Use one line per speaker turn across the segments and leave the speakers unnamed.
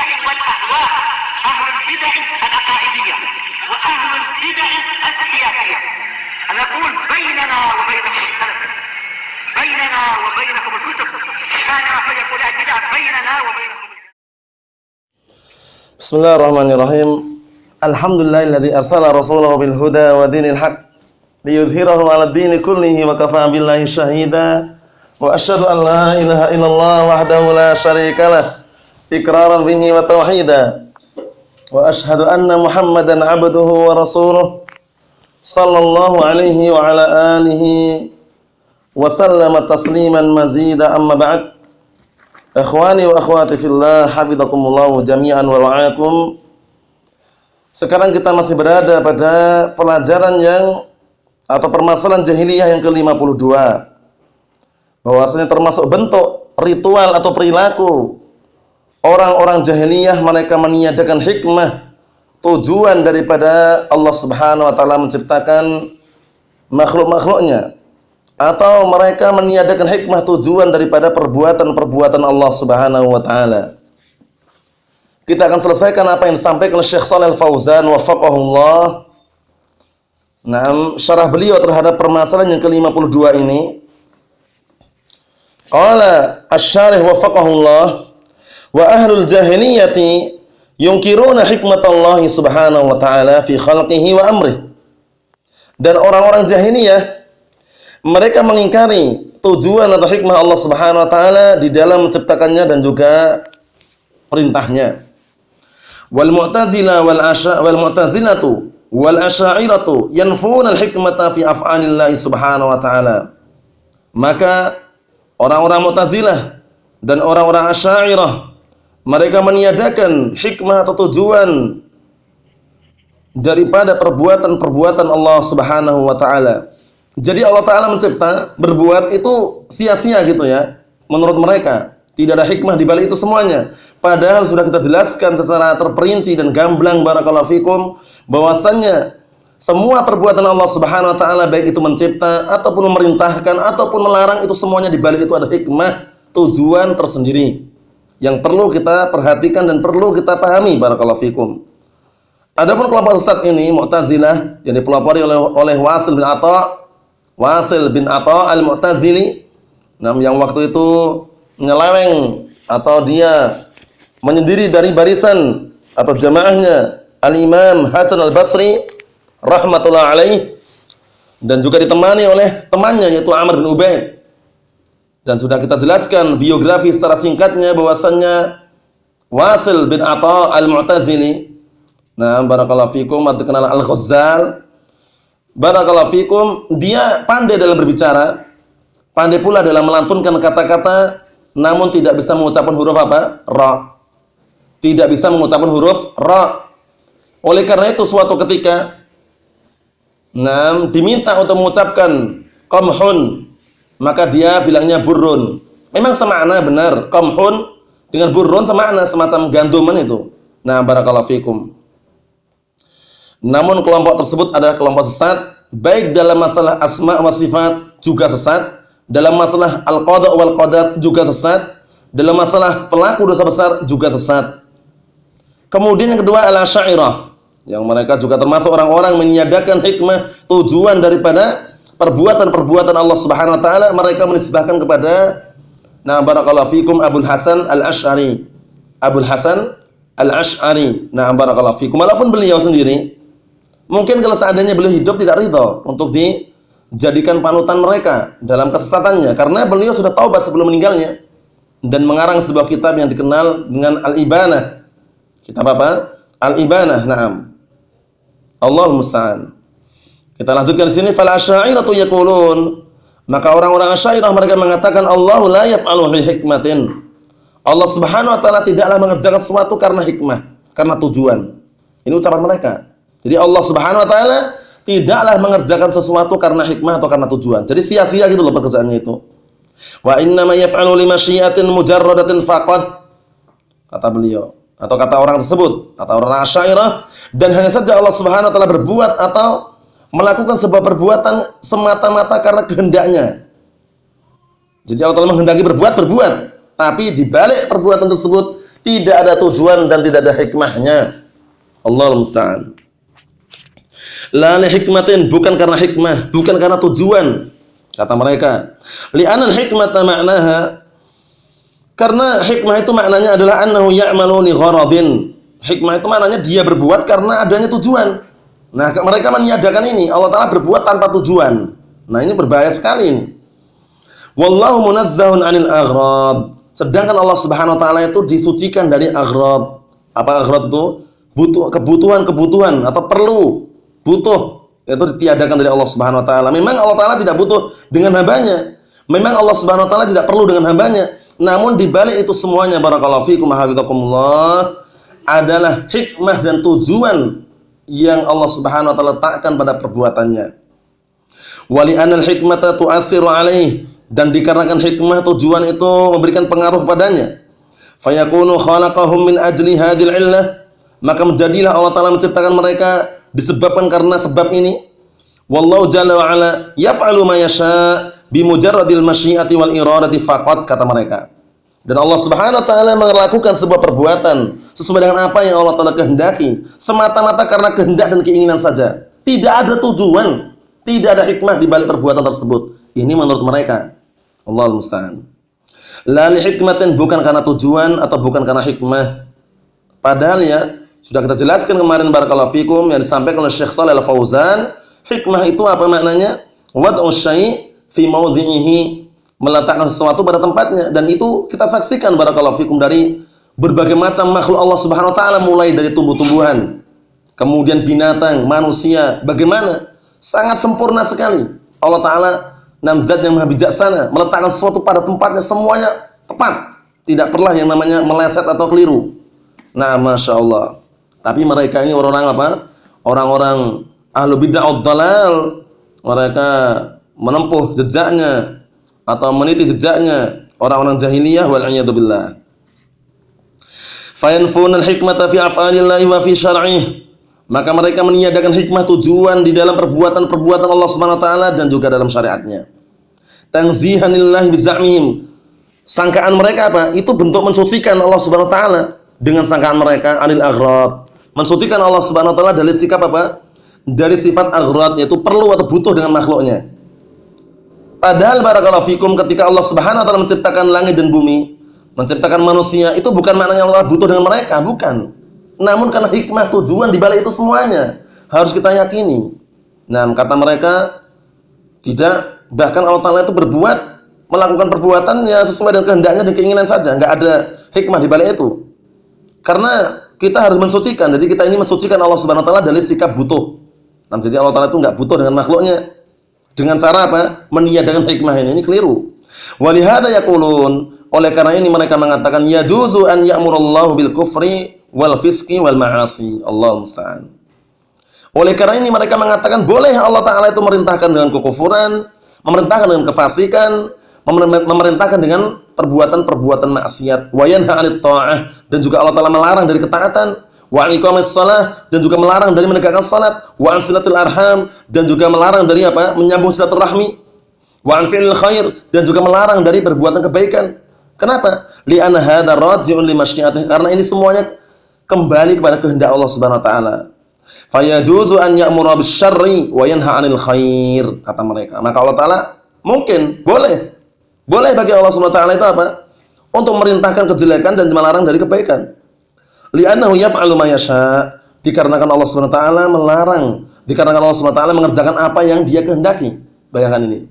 البدع والأهواء، أهل البدع العقائدية وأهل البدع السياسية. نقول بيننا وبينكم السلف، بيننا وبينكم الكتب، كان فيقول البدع بيننا وبينكم.
Bismillahirrahmanirrahim. Alhamdulillahilladzi arsala rasulahu bil huda wa dinil haq liyudhhirahu 'alad dini kullihi wa kafaa billahi shahida. Wa asyhadu an la ilaha illallah wahdahu la syarikalah iqraran bihi wa tauhida. Wa asyhadu anna Muhammadan 'abduhu wa rasuluh sallallahu alaihi wa ala alihi wa sallama tasliman mazida, amma ba'd. Ikhwani wa akhwati fillah, hafizakumullah jami'an wa ra'akum. Sekarang kita masih berada pada pelajaran yang atau permasalahan jahiliyah yang ke-52. Bahwasanya termasuk bentuk ritual atau perilaku orang-orang jahiliyah, mereka meniadakan hikmah, tujuan daripada Allah Subhanahu wa taala menciptakan makhluk-makhluknya, atau mereka meniadakan hikmah, tujuan daripada perbuatan-perbuatan Allah Subhanahu wa taala. Kita akan selesaikan apa yang disampaikan oleh Syekh Shalih Al-Fauzan wafaqahullah. Syarah beliau terhadap permasalahan yang ke-52 ini. Qala asy-syarih wafaqahullah, wa ahlul jahiliyati yunkiruna hikmatallahi subhanahu wa ta'ala fi khalqihi wa amrih. Dan orang-orang jahiliyah, mereka mengingkari tujuan atau hikmah Allah Subhanahu wa taala di dalam menciptakannya dan juga perintahnya. Wal mu'tazila wal mu'tazilatu wal asy'ariyatu yanfuna al hikmata fi af'alillahi subhanahu wa ta'ala. Maka orang-orang Mu'tazilah dan orang-orang Asy'ariyah, mereka meniadakan hikmah atau tujuan daripada perbuatan-perbuatan Allah Subhanahu wa taala. Jadi Allah Ta'ala mencipta, berbuat itu sia-sia gitu ya. Menurut mereka tidak ada hikmah di balik itu semuanya. Padahal sudah kita jelaskan secara terperinci dan gamblang barakallahu fikum bahwasannya semua perbuatan Allah Subhanahu wa taala, baik itu mencipta ataupun memerintahkan ataupun melarang, itu semuanya di balik itu ada hikmah, tujuan tersendiri yang perlu kita perhatikan dan perlu kita pahami barakallahu fikum. Adapun kelompok sesat ini Mu'tazilah yang dipelopori oleh Wasil bin Atha al-Mu'tazili, yang waktu itu menyeleweng atau dia menyendiri dari barisan atau jamaahnya Al-Imam Hasan Al-Basri rahmatullah alaih, dan juga ditemani oleh temannya yaitu Amr bin Ubaid. Dan sudah kita jelaskan biografi secara singkatnya bahwasannya Wasil bin Atha al-Mu'tazili, barakallahu fikum, dikenal Al-Ghazzal, barakallahu fikum, dia pandai dalam berbicara, pandai pula dalam melantunkan kata-kata, namun tidak bisa mengucapkan huruf apa? Ra. Tidak bisa mengucapkan huruf ra. Oleh karena itu suatu ketika diminta untuk mengucapkan qamhun, maka dia bilangnya burrun. Memang semakna benar, qamhun dengan burrun semakna, semacam ganduman itu. Barakallahu fikum. Namun kelompok tersebut adalah kelompok sesat, baik dalam masalah asma wa sifat juga sesat, dalam masalah al-qada wal qadar juga sesat, dalam masalah pelaku dosa besar juga sesat. Kemudian yang kedua al-Asy'ariyah, yang mereka juga termasuk orang-orang meniadakan hikmah, tujuan daripada perbuatan-perbuatan Allah Subhanahu wa taala, mereka menisbahkan kepada barakallahu fikum Abul Hasan Al-Asy'ari. Abul Hasan Al-Asy'ari. Barakallahu fikum, walaupun beliau sendiri mungkin kalau seandainya beliau hidup tidak ridha untuk dijadikan panutan mereka dalam kesesatannya, karena beliau sudah taubat sebelum meninggalnya dan mengarang sebuah kitab yang dikenal dengan Al-Ibanah. Kitab apa? Al-Ibanah. Allahul musta'an. Kita lanjutkan di sini, fal asy'ariyatu yaqulun, maka orang-orang Asy'ariyah mereka mengatakan Allahu la yaf'alu li hikmatin. Allah Subhanahu wa taala tidaklah mengerjakan sesuatu karena hikmah, karena tujuan. Ini ucapan mereka. Jadi Allah Subhanahu wa taala tidaklah mengerjakan sesuatu karena hikmah atau karena tujuan. Jadi sia-sia gitu loh pekerjaannya itu. Wa inna ma yaf'alu li masyiatin mujarradatin faqad, kata beliau, atau kata orang tersebut, kata orang Asy'ariyah, dan hanya saja Allah Subhanahu wa taala berbuat atau melakukan sebuah perbuatan semata-mata karena kehendaknya. Jadi Allah Taala menghendaki berbuat, tapi di balik perbuatan tersebut Tidak ada tujuan dan tidak ada hikmahnya. Allahul musta'an. La li hikmatin, bukan karena hikmah, bukan karena tujuan, kata mereka. Li'anal hikmata ma'naha, karena hikmah itu maknanya adalah annahu ya'malu li gharadin. Hikmah itu maknanya dia berbuat karena adanya tujuan. Nah, mereka meniadakan ini, Allah Ta'ala berbuat tanpa tujuan. Nah, ini berbahaya sekali ini. Wallahu munazzahun 'anil aghrad. Sedangkan Allah Subhanahu wa taala itu disucikan dari aghrad. Apa aghrad itu? Kebutuhan atau perlu, butuh, itu ditiadakan dari Allah Subhanahu wa taala. Memang Allah Ta'ala tidak butuh dengan hambanya. Memang Allah Subhanahu wa taala tidak perlu dengan hambanya. Namun di balik itu semuanya, barakallahu fikum hafizakumullah, adalah hikmah dan tujuan yang Allah Subhanahu wa taala letakkan pada perbuatannya. Wali anal hikmata tu'assiru alaih, dan dikarenakan hikmah tujuan itu memberikan pengaruh padanya. Fayakunu khalaqahum min ajli hadhil illah, maka menjadilah Allah Ta'ala menciptakan mereka disebabkan karena sebab ini. Wallahu jalla wa ala yaf'alu ma yasha bimujarradil masyiati wal iradati faqat, kata mereka. Dan Allah Subhanahu wa taala melakukan sebuah perbuatan sesuai dengan apa yang Allah Ta'ala kehendaki, semata-mata karena kehendak dan keinginan saja. Tidak ada tujuan, tidak ada hikmah di balik perbuatan tersebut. Ini menurut mereka. Allahul musta'an. La li hikmatin, bukan karena tujuan atau bukan karena hikmah. Padahal ya sudah kita jelaskan kemarin, barakallahu fikum, yang disampaikan oleh Syekh Shalih Al-Fauzan, hikmah itu apa maknanya? Wad'u syai' fi mawdhi'ihi, meletakkan sesuatu pada tempatnya, dan itu kita saksikan barakallahu fikum dari berbagai macam makhluk Allah Subhanahu wa taala, mulai dari tumbuh-tumbuhan, kemudian binatang, manusia, bagaimana sangat sempurna sekali Allah Ta'ala, zat yang maha bijaksana, meletakkan sesuatu pada tempatnya, semuanya tepat, tidak pernah yang namanya meleset atau keliru. Nah, Masya Allah. Tapi mereka ini orang-orang apa? Orang-orang ahlu bid'ah dhalal. Mereka menempuh jejaknya atau meniti jejaknya orang-orang jahiliyah, wal a'yadu billah. Fayanfuna al-hikmata fi af'alillahi wa fi syar'ih. Maka mereka meniadakan hikmah, tujuan di dalam perbuatan-perbuatan Allah Subhanahu wa taala dan juga dalam syariatnya. Tanzihanillahi bizamihim. Sangkaan mereka apa? Itu bentuk mensucikan Allah Subhanahu wa taala dengan sangkaan mereka anil aghrad. Mensucikan Allah Subhanahu wa taala dari sikap apa? Dari sifat aghrad, yaitu perlu atau butuh dengan makhluknya. Padahal barakallahu fikum, ketika Allah Subhanahu wa taala menciptakan langit dan bumi, menciptakan manusia, itu bukan maknanya Allah butuh dengan mereka, bukan. Namun karena hikmah, tujuan di balik itu semuanya harus kita yakini. Nah, kata mereka tidak, bahkan Allah Ta'ala itu berbuat, melakukan perbuatan ya sesuai dengan kehendaknya dan keinginan saja, enggak ada hikmah di balik itu. Karena kita harus mensucikan, jadi kita ini mensucikan Allah Subhanahu wa taala dari sikap butuh. Nah, jadi Allah Ta'ala itu enggak butuh dengan makhluknya. Dengan cara apa? Meniadakan hikmah ini keliru. Walihada yaqulun, oleh karena ini mereka mengatakan yajuzu an ya'murallahu bil kufri wal fiski wal ma'asi. Allahu musta'an. Oleh karena ini mereka mengatakan boleh Allah Ta'ala itu memerintahkan dengan kekufuran, memerintahkan dengan kefasikan, memerintahkan dengan perbuatan-perbuatan maksiat, wa yanha 'anit tha'ah, dan juga Allah Ta'ala melarang dari ketaatan, wa iqamis shalah, dan juga melarang dari menegakkan salat, wa silatul arham, dan juga melarang dari apa? Menyambung silaturahmi, wa fi'lil khair, dan juga melarang dari perbuatan kebaikan. Kenapa? Li'anna hadza raji'un li masyiatih, karena ini semuanya kembali kepada kehendak Allah Subhanahu wa taala. Fayajuzu an ya'mura bisyarri wa yanha 'anil khair, kata mereka. Maka Allah Ta'ala mungkin boleh bagi Allah Subhanahu wa taala itu apa? Untuk memerintahkan kejelekan dan melarang dari kebaikan. Li'annahu yaf'alu ma yasha, dikarenakan Allah Subhanahu wa taala melarang, dikarenakan Allah Subhanahu wa taala mengerjakan apa yang Dia kehendaki. Bayangkan ini.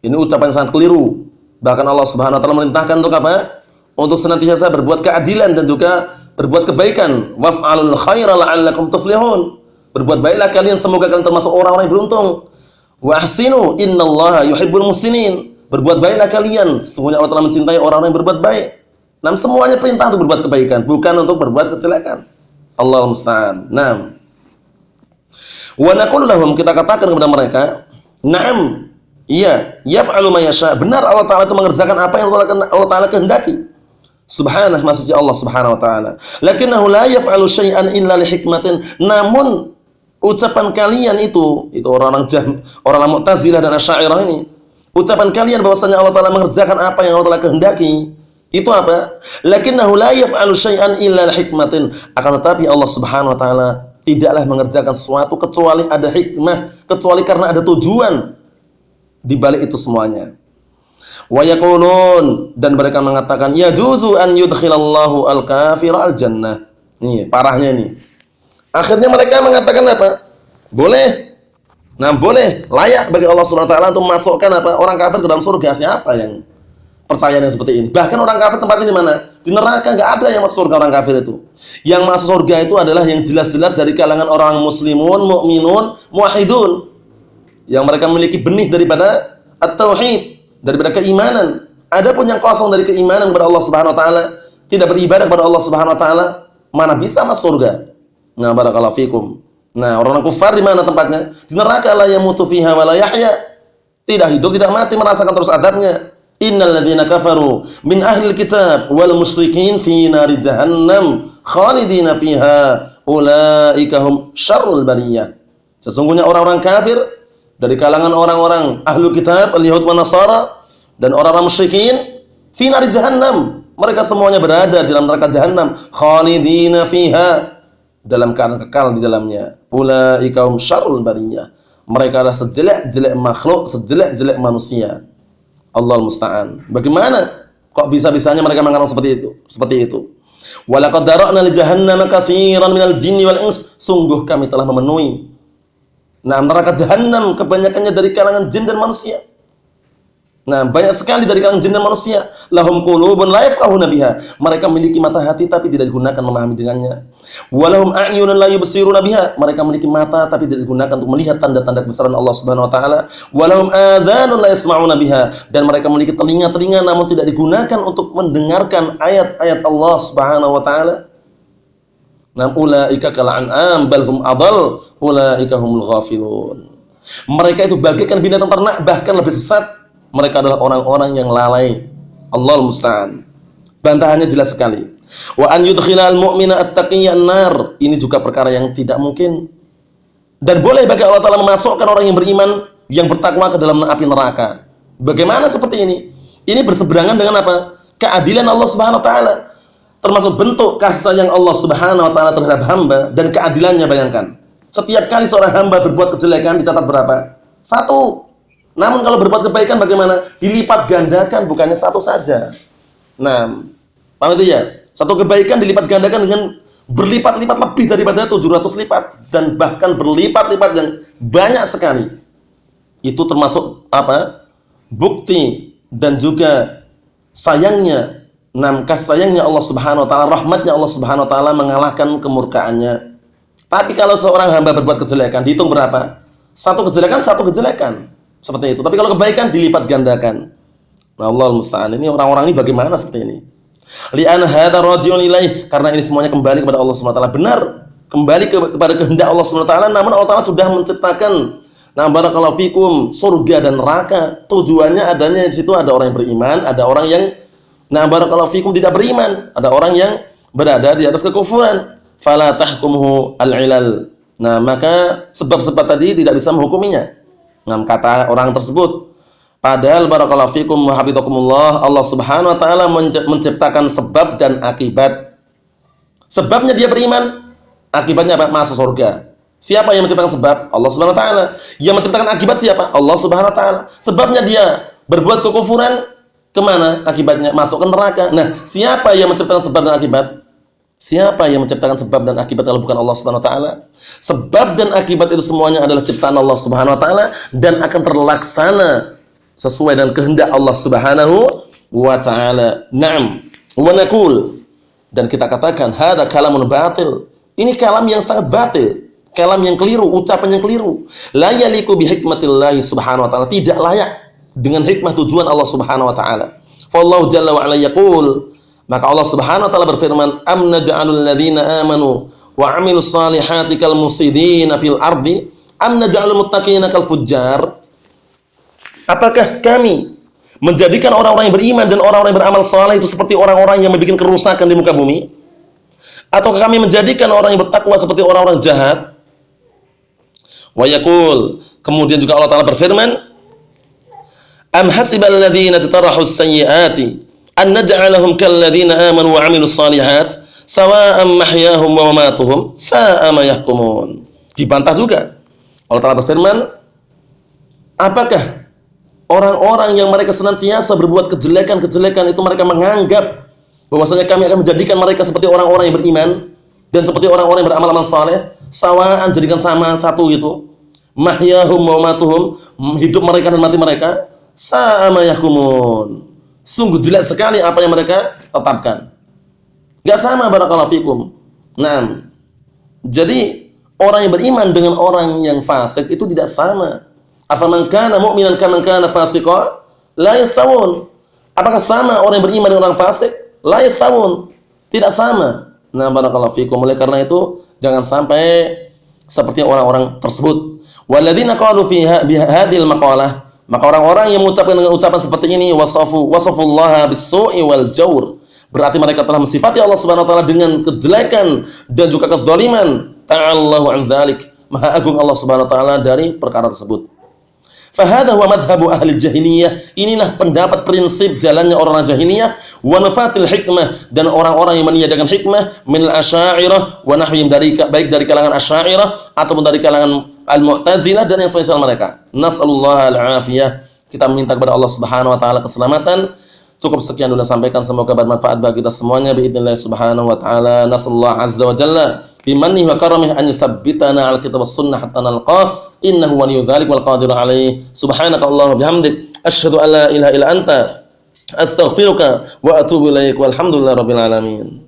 Ini ucapan sangat keliru. Bahkan Allah Subhanahu wa taala memerintahkan untuk apa? Untuk senantiasa berbuat keadilan dan juga berbuat kebaikan. Waf'alul khaira la'allakum tuflihun. Berbuat baiklah kalian, semoga kalian termasuk orang-orang yang beruntung. Wa ahsinu innallaha yuhibbul muhsinin. Berbuat baiklah kalian, sesungguhnya Allah telah mencintai orang-orang yang berbuat baik. Nah, semuanya perintah untuk berbuat kebaikan, bukan untuk berbuat kejelekan. Allahul musta'an. Naam. Wa naqulu lahum, kita katakan kepada mereka, na'am, iya, yaf'alu ma yasha. Benar Allah Ta'ala itu mengerjakan apa yang Allah Ta'ala kehendaki. Subhanallah, maksudnya Allah Subhanahu wa taala. Lakinnahu la yaf'alu syai'an illa li hikmatin. Namun ucapan kalian itu orang-orang Mu'tazilah dan Asy'ariyah ini, ucapan kalian bahwasanya Allah Ta'ala mengerjakan apa yang Allah Ta'ala kehendaki, Itu apa? Lakinnahu la yaf'alu syai'an illa hikmatin. Akan tetapi Allah Subhanahu wa taala tidaklah mengerjakan sesuatu kecuali ada hikmah, kecuali karena ada tujuan di balik itu semuanya. Wa yaqulun, dan mereka mengatakan yajuzu an yudkhilallahu al-kafira al-jannah. Nih, parahnya ini. Akhirnya mereka mengatakan apa? Boleh. Nah, boleh, layak bagi Allah Subhanahu wa taala untuk memasukkan apa? Orang kafir ke dalam surga. Siapa yang percaya yang seperti ini? Bahkan orang kafir tempatnya di mana? Di neraka, enggak ada yang masuk surga orang kafir itu. Yang masuk surga itu adalah yang jelas-jelas dari kalangan orang muslimun, mukminun, muwahhidun. Yang mereka memiliki benih daripada at-tauhid, daripada keimanan. Adapun yang kosong dari keimanan kepada Allah Subhanahu wa taala, tidak beribadah kepada Allah Subhanahu wa taala, mana bisa masuk surga? Nah, barakallahu fikum. Nah, orang-orang kufar di mana tempatnya? Di neraka, la yamutu fiha wa la yahya. Tidak hidup, tidak mati, merasakan terus azabnya. Innal ladzina kafaru min ahlil kitab wal musyrikin fi nari jahannam khalidina fiha ulaika hum syarrul bariyah. Sesungguhnya orang-orang kafir dari kalangan orang-orang ahlul kitab, al-yahud wa nasara, dan orang-orang musyrikin fi nari jahannam, mereka semuanya berada di dalam neraka jahannam, khalidina fiha, dalam keadaan kekal di dalamnya. Ulaika hum syarrul bariyah, mereka adalah sejelek-jelek makhluk, sejelek-jelek manusia. Allah musta'an. Bagaimana kok bisa-bisanya mereka mengatakan seperti itu? Seperti itu. Walaqad dara'na li jahannama katsiran minal jinni wal ins. Sungguh kami telah memenuhi neraka jahannam kebanyakannya dari kalangan jin dan manusia. Nah, banyak sekali dari kalangan jin dan manusia. Lahum qulubun la yafqahuna biha. Mereka memiliki mata hati tapi tidak digunakan memahami dengannya. Walahum a'yunun la yubsiruna biha. Mereka memiliki mata tapi tidak digunakan untuk melihat tanda-tanda kebesaran Allah Subhanahu wa taala. Walahum adhanun la yasma'una biha. Dan mereka memiliki telinga-telinga namun tidak digunakan untuk mendengarkan ayat-ayat Allah Subhanahu wa taala. Nam ulaika kal an'am bal hum adall ulaika humul ghafilun. Mereka itu bagaikan binatang ternak, bahkan lebih sesat. Mereka adalah orang-orang yang lalai. Allahul musta'an. Bantahannya jelas sekali. Wa an yudkhilal mu'mina at-taqiyya an-nar. Ini juga perkara yang tidak mungkin. Dan boleh bagi Allah Ta'ala memasukkan orang yang beriman, yang bertakwa ke dalam api neraka. Bagaimana seperti ini? Ini berseberangan dengan apa? Keadilan Allah Subhanahu wa taala. Termasuk bentuk kasih sayang Allah Subhanahu wa taala terhadap hamba dan keadilannya. Bayangkan. Setiap kali seorang hamba berbuat kejelekan dicatat berapa? 1. Namun kalau berbuat kebaikan bagaimana? Dilipat gandakan, bukannya 1 saja. Nah, paham itu ya? 1 kebaikan dilipat gandakan dengan berlipat-lipat lebih daripada 700 lipat. Dan bahkan berlipat-lipat yang banyak sekali. Itu termasuk apa? Bukti dan juga sayangnya, kasih sayangnya Allah Subhanahu wa taala, rahmatnya Allah Subhanahu wa taala mengalahkan kemurkaannya. Tapi kalau seorang hamba berbuat kejelekan, dihitung berapa? 1 kejelekan, 1 kejelekan. Seperti itu. Tapi kalau kebaikan dilipat gandakan. Nah, Allahul musta'an. Ini orang-orang ini bagaimana seperti ini? Li'an hadza raji'un ilaih, karena ini semuanya kembali kepada Allah Subhanahu wa taala. Benar, kembali kepada kehendak Allah Subhanahu wa taala, namun Allah Taala sudah menciptakan barakallahu fikum surga dan neraka. Tujuannya adanya di situ ada orang yang beriman, ada orang yang barakallahu fikum tidak beriman, ada orang yang berada di atas kekufuran. Fala tahkumhu al-ilal. Nah, maka sebab-sebab tadi tidak bisa menghukuminya. Kata orang tersebut. Padahal barakallahu fikum wa hafizakumullah, Allah Subhanahu wa taala menciptakan sebab dan akibat. Sebabnya dia beriman, akibatnya apa? Masuk surga. Siapa yang menciptakan sebab? Allah Subhanahu wa taala. Yang menciptakan akibat siapa? Allah Subhanahu wa taala. Sebabnya dia berbuat kekufuran, kemana? Akibatnya masuk ke neraka. Nah, siapa yang menciptakan sebab dan akibat? Siapa yang menciptakan sebab dan akibat kalau bukan Allah Subhanahu wa taala? Sebab dan akibat itu semuanya adalah ciptaan Allah Subhanahu wa taala dan akan terlaksana sesuai dengan kehendak Allah Subhanahu wa taala. Naam. Wa naqul, dan kita katakan hadza kalamun batil. Ini kalam yang sangat batil, kalam yang keliru, ucapan yang keliru. La yaliqu bi hikmatillahi Subhanahu wa taala, tidak layak dengan hikmah tujuan Allah Subhanahu wa taala. Fa Allah jalla wa ala yaqul, maka Allah Subhanahu wa taala berfirman, am naj'alul ladzina amanu wa 'amilus salihati kal mufsidina fil ardi am naj'alul muttaqina kal fujjar. Apakah kami menjadikan orang-orang yang beriman dan orang-orang yang beramal saleh itu seperti orang-orang yang membuat kerusakan di muka bumi? Ataukah kami menjadikan orang yang bertakwa seperti orang-orang jahat? Wa yaqul, kemudian juga Allah taala berfirman, am hasibal ladzina tajtarahus sayyiati an naj'alahum kalladzina amanu wa 'amilus shalihat sawa'an mahyahum wa mamatuhum sa'a ma yahkumun. Dibantah juga. Allah Ta'ala berfirman, apakah orang-orang yang mereka senantiasa berbuat kejelekan-kejelekan itu mereka menganggap bahwasanya kami akan menjadikan mereka seperti orang-orang yang beriman dan seperti orang-orang yang beramal-amal saleh, sawa'an, jadikan sama satu gitu. Mahyahum wa mamatuhum, hidup mereka dan mati mereka, sa'a ma yahkumun. Sungguh jelek sekali apa yang mereka tetapkan. Enggak sama, barakallahu fikum. Naam. Jadi orang yang beriman dengan orang yang fasik itu tidak sama. Afaman kana mu'minan kaman kana fasiqa la yastawun. Apakah sama orang yang beriman dengan orang fasik? La yastawun. Tidak sama. Nah, barakallahu fikum. Oleh karena itu jangan sampai seperti orang-orang tersebut. Walladzina qalu fi hadhil maqalah, maka orang-orang yang mengucapkan dengan ucapan seperti ini wasafullaha bis-su'i wal jawr, berarti mereka telah mensifati Allah Subhanahu wa taala dengan kejelekan dan juga kezaliman. Ta'allahu an dzalik, maha agung Allah Subhanahu wa taala dari perkara tersebut. Fahadha huwa madhhabu ahli jahiliyah, inilah pendapat prinsip jalannya orang jahiliyah, wa nafatil hikmah, dan orang-orang yang meniadakan hikmah min al-asy'ariyah wa nahwihim, baik dari kalangan asy'ariyah ataupun dari kalangan al-mu'tazilah dan yang semisal mereka. Nas'alullah al-afiyah, kita minta kepada Allah Subhanahu wa taala keselamatan. Cukup sekian dulu sampaikan, semoga bermanfaat bagi kita semuanya biidznillah subhanahu wa taala. Nasallahu azza wa jalla bimannihi wa karamihi an yuthabbitana 'ala kitab was-sunnah hatta nalqah, innahu waliyyu dzalik wal qadiru 'alaihi. Subhanakallahumma bihamdik asyhadu an la ilaha illa anta astaghfiruka wa atubu ilaik. Walhamdulillahirabbil alamin.